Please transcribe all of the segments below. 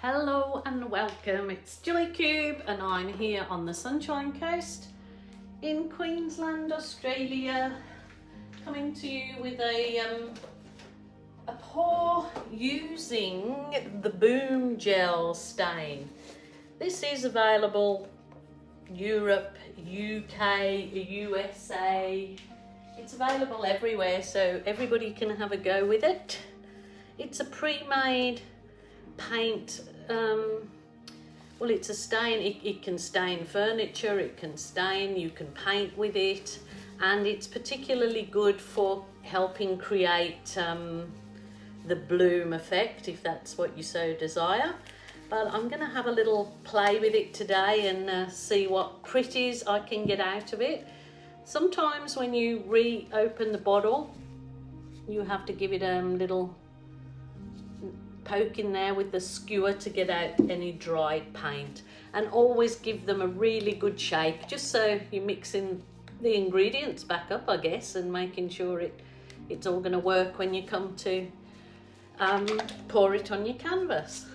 Hello and welcome, it's Julie Cube and I'm here on the Sunshine Coast in Queensland, Australia, coming to you with a pour using the Boom Gel stain. This is available Europe, UK, USA, it's available everywhere so everybody can have a go with it. It's a pre-made paint, well, it's a stain. It can stain furniture, it can stain, you can paint with it, and it's particularly good for helping create the bloom effect if that's what you so desire. But I'm going to have a little play with it today and see what pretties I can get out of it. Sometimes when you reopen the bottle you have to give it a little poke in there with the skewer to get out any dried paint, and always give them a really good shake just so you're mixing the ingredients back up, I guess, and making sure it's all going to work when you come to pour it on your canvas.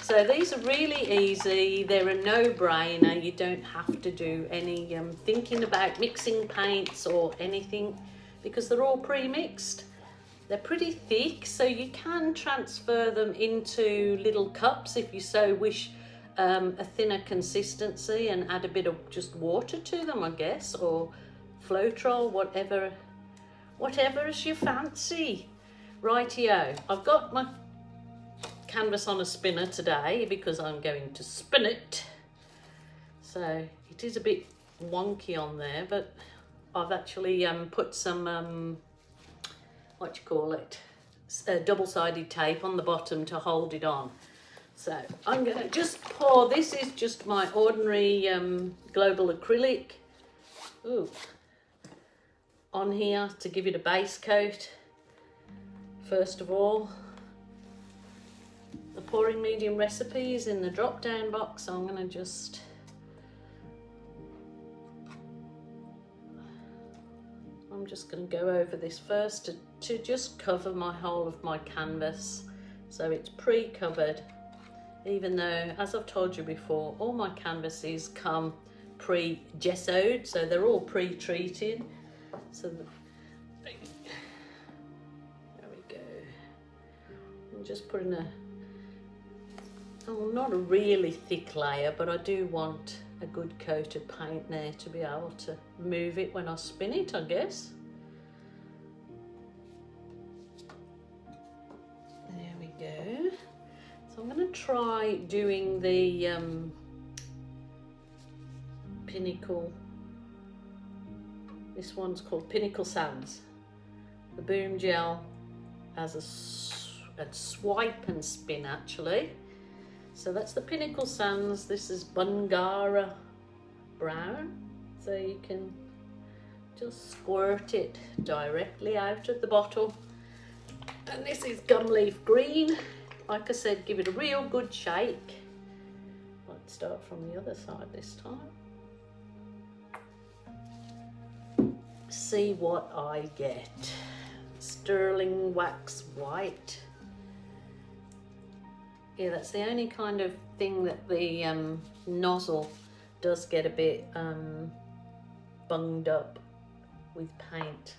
So these are really easy, they're a no-brainer. You don't have to do any thinking about mixing paints or anything because they're all pre-mixed. They're pretty thick, so you can transfer them into little cups if you so wish, a thinner consistency, and add a bit of just water to them, I guess, or Floetrol, whatever is your fancy. Rightio, I've got my canvas on a spinner today because I'm going to spin it. So it is a bit wonky on there, but I've actually put some double-sided tape on the bottom to hold it on. So I'm going to just pour, this is just my ordinary global acrylic on here to give it a base coat. First of all, the pouring medium recipe is in the drop down box, so I'm going to just going to go over this first to just cover my whole of my canvas so it's pre-covered, even though, as I've told you before, all my canvases come pre-gessoed, so they're all pre-treated. So there we go. I'm just putting not a really thick layer, but I do want a good coat of paint there to be able to move it when I spin it, I guess. There we go. So I'm going to try doing the Pinnacle. This one's called Pinnacle Sands. The Boom Gel has a swipe and spin actually. So that's the Pinnacle Sands. This is Bungara Brown. So you can just squirt it directly out of the bottle. And this is Gumleaf Green. Like I said, give it a real good shake. Let's start from the other side this time. See what I get. Sterling Wax White. Yeah, that's the only kind of thing that the nozzle does get a bit bunged up with paint.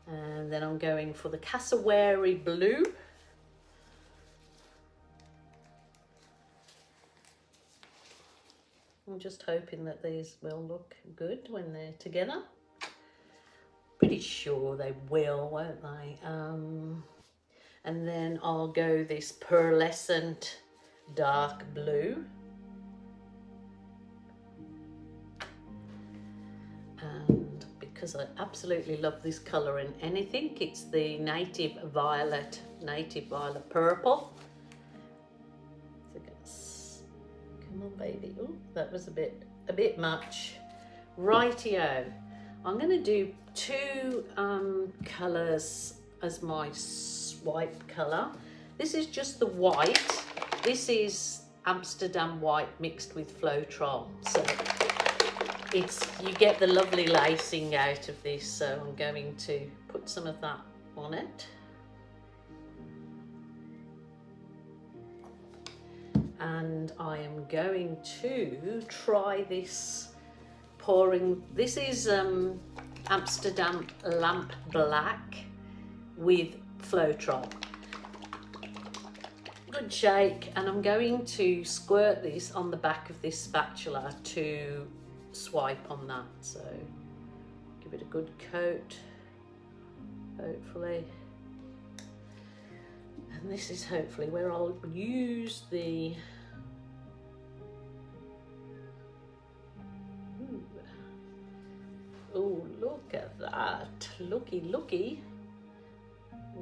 And then I'm going for the Cassowary Blue. I'm just hoping that these will look good when they're together. Pretty sure they will, won't they? And then I'll go this pearlescent dark blue. And because I absolutely love this colour in anything, it's the native violet purple. So come on baby, oh that was a bit much. Rightio, I'm going to do two colours as my swipe colour. This is just the white. This is Amsterdam white mixed with Floetrol. So you get the lovely lacing out of this. So I'm going to put some of that on it. and I am going to try this pouring. This is Amsterdam Lamp Black with Floetrol. Good shake, and I'm going to squirt this on the back of this spatula to swipe on that. So give it a good coat, hopefully. And this is hopefully where I'll use the oh, look at that, looky.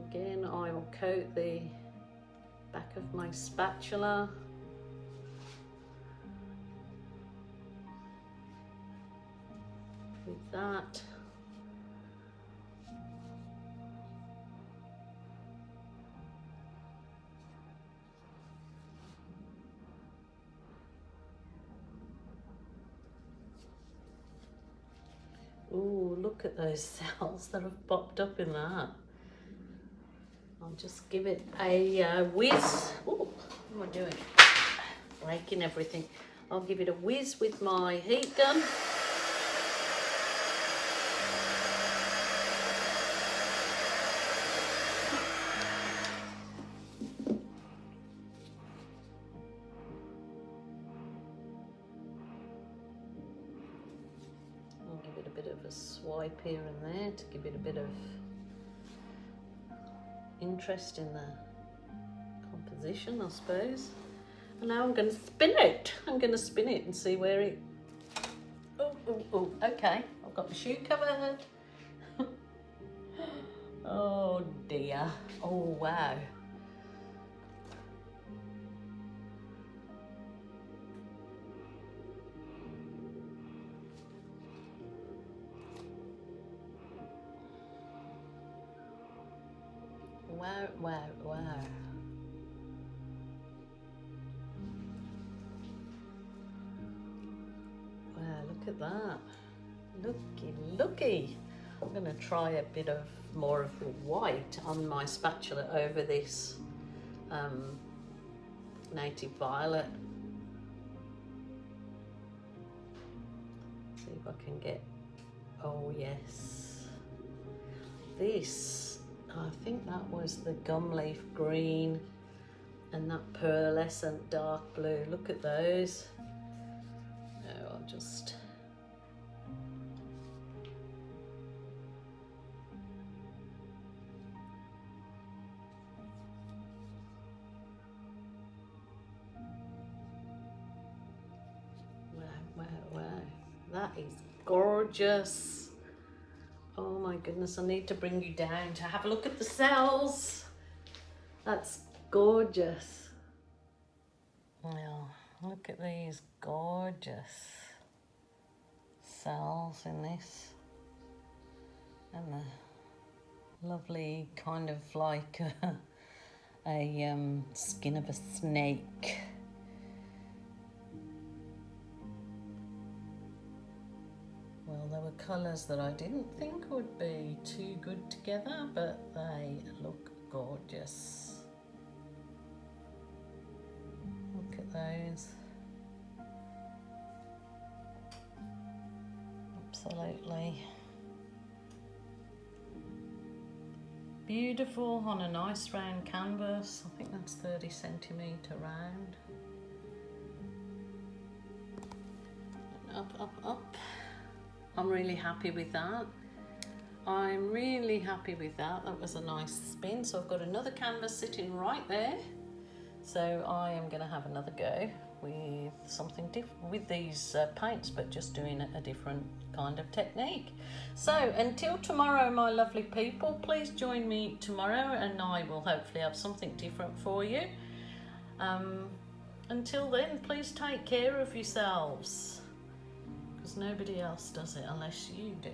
Again, I will coat the back of my spatula. With that. Ooh, look at those cells that have popped up in that. I'll just give it a whiz. Ooh, what am I doing? Breaking everything. I'll give it a whiz with my heat gun. I'll give it a bit of a swipe here and there to give it a bit of interest in the composition, I suppose. And now I'm going to spin it. I'm going to spin it and see where it... Oh, okay. I've got the shoe covered. Oh dear. Oh wow. Wow. Wow, look at that. Looky. I'm going to try a bit of more of the white on my spatula over this native violet. See if I can get, oh yes. This, I think that was the gum leaf green and that pearlescent dark blue. Look at those. No, I'll just... Wow. That is gorgeous. Oh my goodness, I need to bring you down to have a look at the cells. That's gorgeous. Well, look at these gorgeous cells in this. And the lovely kind of like a skin of a snake. Well, there were colours that I didn't think would be too good together, but they look gorgeous. Look at those. Absolutely beautiful on a nice round canvas. I think that's 30 centimetre round. Up. I'm really happy with that. I'm really happy with that. That was a nice spin. So I've got another canvas sitting right there. So I am going to have another go with something different with these paints, but just doing a different kind of technique. So until tomorrow, my lovely people, please join me tomorrow and I will hopefully have something different for you. Until then, please take care of yourselves, because nobody else does it unless you do.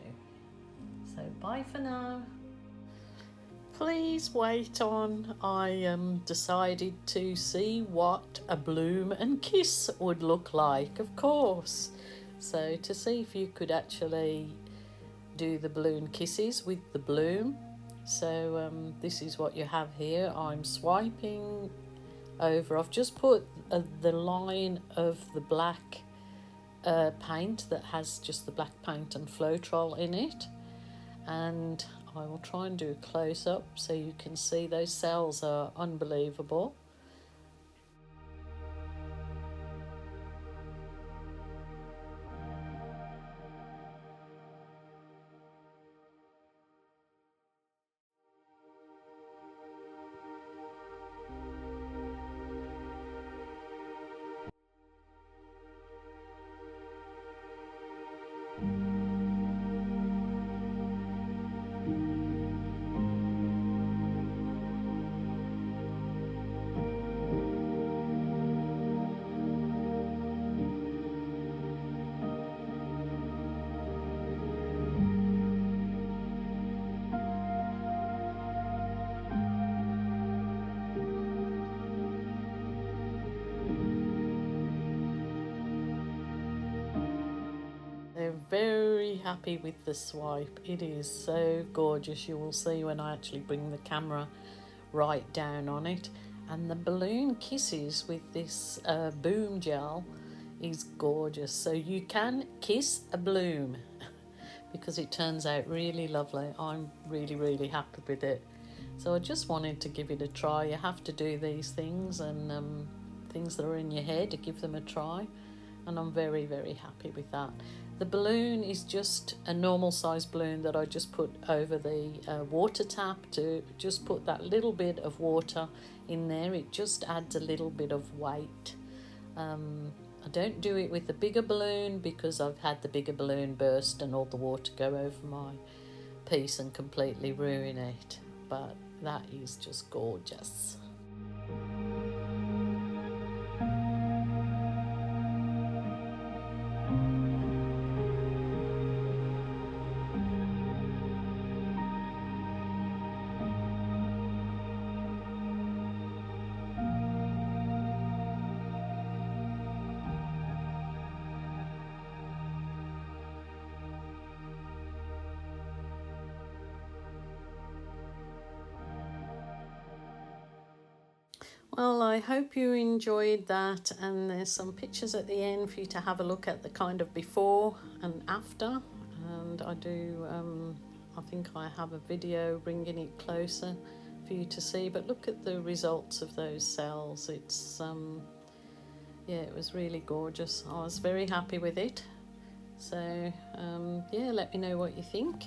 So bye for now. Please wait on. I decided to see what a bloom and kiss would look like, of course. So to see if you could actually do the balloon kisses with the bloom. So this is what you have here. I'm swiping over. I've just put the line of the black paint that has just the black paint and Floetrol in it, and I will try and do a close-up so you can see those cells are unbelievable. They're very happy with the swipe. It is so gorgeous. You will see when I actually bring the camera right down on it. And the balloon kisses with this boom gel is gorgeous. So you can kiss a bloom because it turns out really lovely. I'm really happy with it. So I just wanted to give it a try. You have to do these things, and things that are in your head, to give them a try. And I'm very happy with that. The balloon is just a normal size balloon that I just put over the water tap to just put that little bit of water in there. It just adds a little bit of weight. I don't do it with the bigger balloon because I've had the bigger balloon burst and all the water go over my piece and completely ruin it. But that is just gorgeous. Well, I hope you enjoyed that, and there's some pictures at the end for you to have a look at the kind of before and after. And I do, I think I have a video bringing it closer for you to see, but look at the results of those cells. It's, yeah, it was really gorgeous. I was very happy with it. So, yeah, let me know what you think.